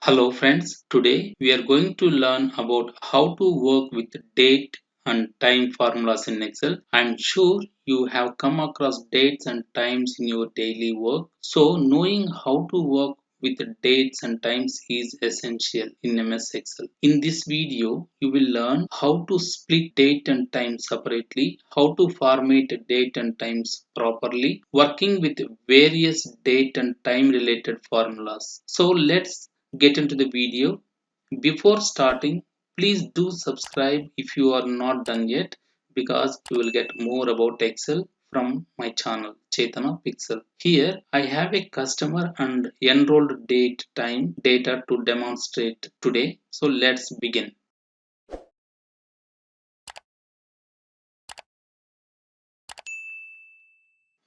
Hello friends, today we are going to learn about how to work with date and time formulas in Excel. I'm sure you have come across dates and times in your daily work. So knowing how to work with dates and times is essential in MS Excel. In this video, you will learn how to split date and time separately, how to format date and times properly, working with various date and time related formulas. So let's get into the video. Before starting, please do subscribe if you are not done yet because you will get more about Excel from my channel Chetana Pixel. Here I have a customer and enrolled date time data to demonstrate today. So let's begin.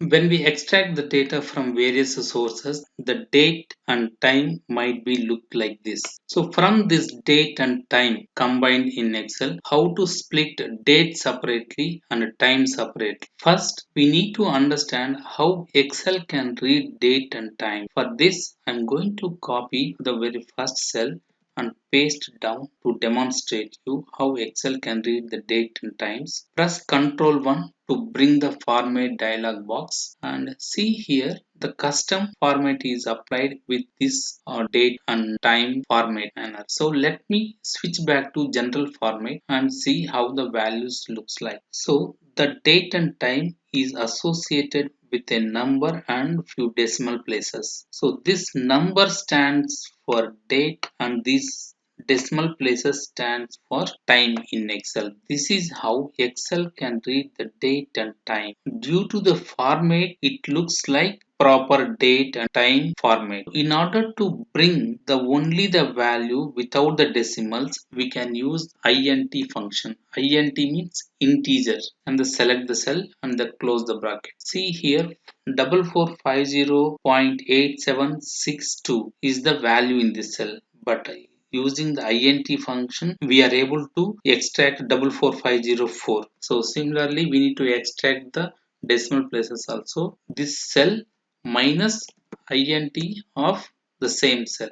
When we extract the data from various sources, the date and time might be look like this. So from this date and time combined in Excel, how to split date separately and time separately. First, we need to understand how Excel can read date and time. For this, I'm going to copy the very first cell and paste down to demonstrate you how Excel can read the date and times. Press Ctrl 1 to bring the format dialog box and see here the custom format is applied with this date and time format manner. So let me switch back to general format and see how the values looks like. So the date and time is associated with a number and few decimal places. So this number stands for date and this decimal places stands for time in Excel. This is how Excel can read the date and time. Due to the format, it looks like proper date and time format. In order to bring the only the value without the decimals, we can use int function. Int means integer and the select the cell and the close the bracket. See here 4450.8762 is the value in this cell, but using the int function we are able to extract 44504. So similarly we need to extract the decimal places also. This cell minus int of the same cell,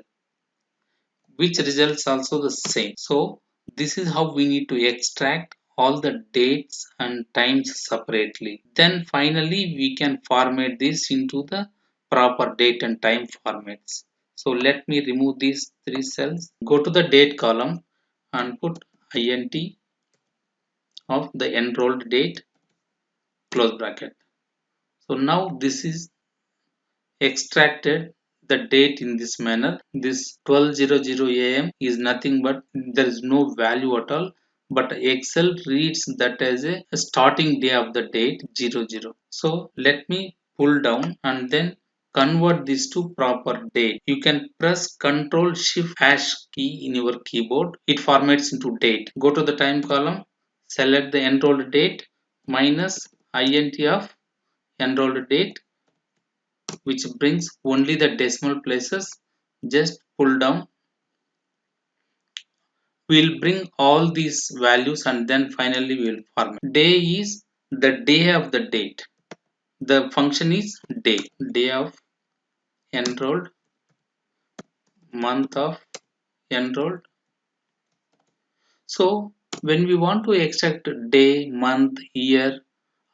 which results also the same. So this is how we need to extract all the dates and times separately. Then finally we can format this into the proper date and time formats. So let me remove these three cells. Go to the date column and put int of the enrolled date, close bracket. So now this is extracted the date in this manner. This 12:00 am is nothing but there is no value at all, but Excel reads that as a starting day of the date 00. So let me pull down and then convert this to proper date. You can press Ctrl Shift hash key in your keyboard. It formats into date. Go to the time column, select the enrolled date minus int of enrolled date, which brings only the decimal places. Just pull down. We'll bring all these values and then finally we'll format. Day is the day of the date. The function is day. Day of enrolled, month of enrolled. So when we want to extract day, month, year,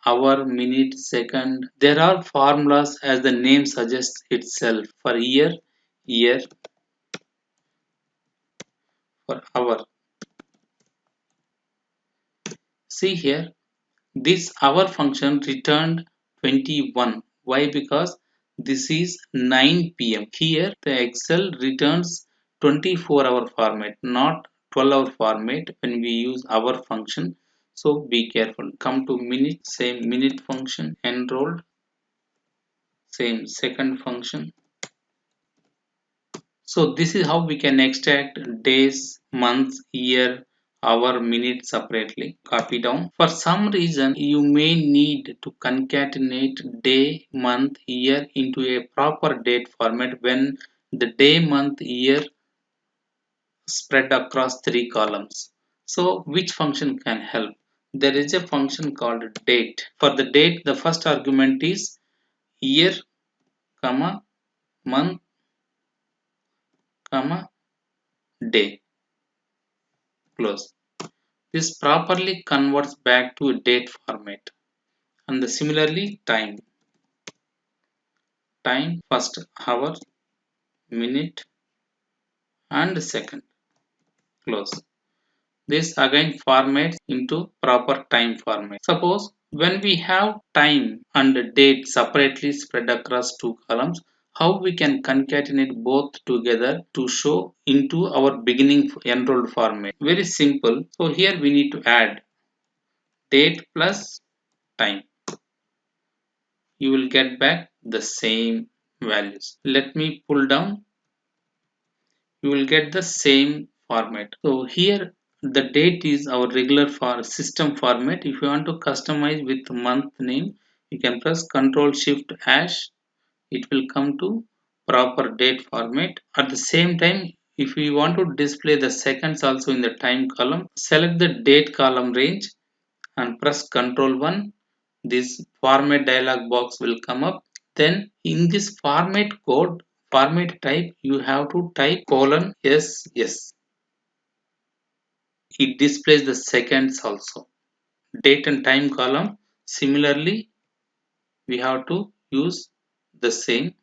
hour, minute, second, there are formulas as the name suggests itself. For year, year, for hour. See here, this hour function returned 21. Why? Because this is 9 p.m. Here the Excel returns 24-hour format, not 12-hour format when we use hour function. So be careful. Come to minute, same minute function, enrolled, same second function. So this is how we can extract days, months, year, hour, minute separately. Copy down. For some reason, you may need to concatenate day, month, year into a proper date format when the day, month, year spread across three columns. So which function can help? There is a function called date. For the date, the first argument is year, comma, month, comma, day, close. This properly converts back to a date format. And similarly time first hour, minute and second, close. This again formats into proper time format. Suppose when we have time and date separately spread across two columns, how we can concatenate both together to show into our beginning enrolled format? Very simple. So here we need to add date plus time. You will get back the same values. Let me pull down. You will get the same format. So here the date is our regular for system format. If you want to customize with month name, you can press Ctrl Shift Hash. It will come to proper date format. At the same time, if we want to display the seconds also in the time column, select the date column range and press Ctrl 1. This format dialog box will come up. Then in this format code, format type, you have to type :SS. It displays the seconds also. Date and time column, similarly, we have to use the same.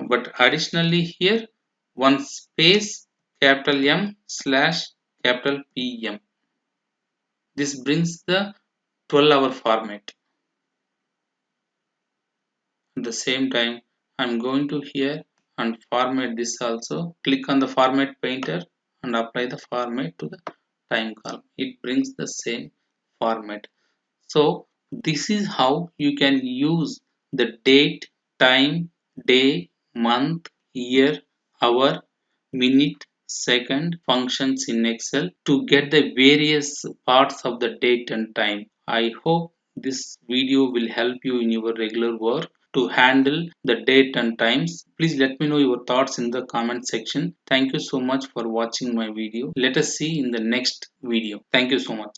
But additionally here, one space capital M slash capital PM. This brings the 12-hour format. At the same time, I'm going to here and format this also. Click on the format painter and apply the format to the time column. It brings the same format. So this is how you can use the date, time, day, month, year, hour, minute, second functions in Excel to get the various parts of the date and time. I hope this video will help you in your regular work to handle the date and times. Please let me know your thoughts in the comment section. Thank you so much for watching my video. Let us see in the next video. Thank you so much.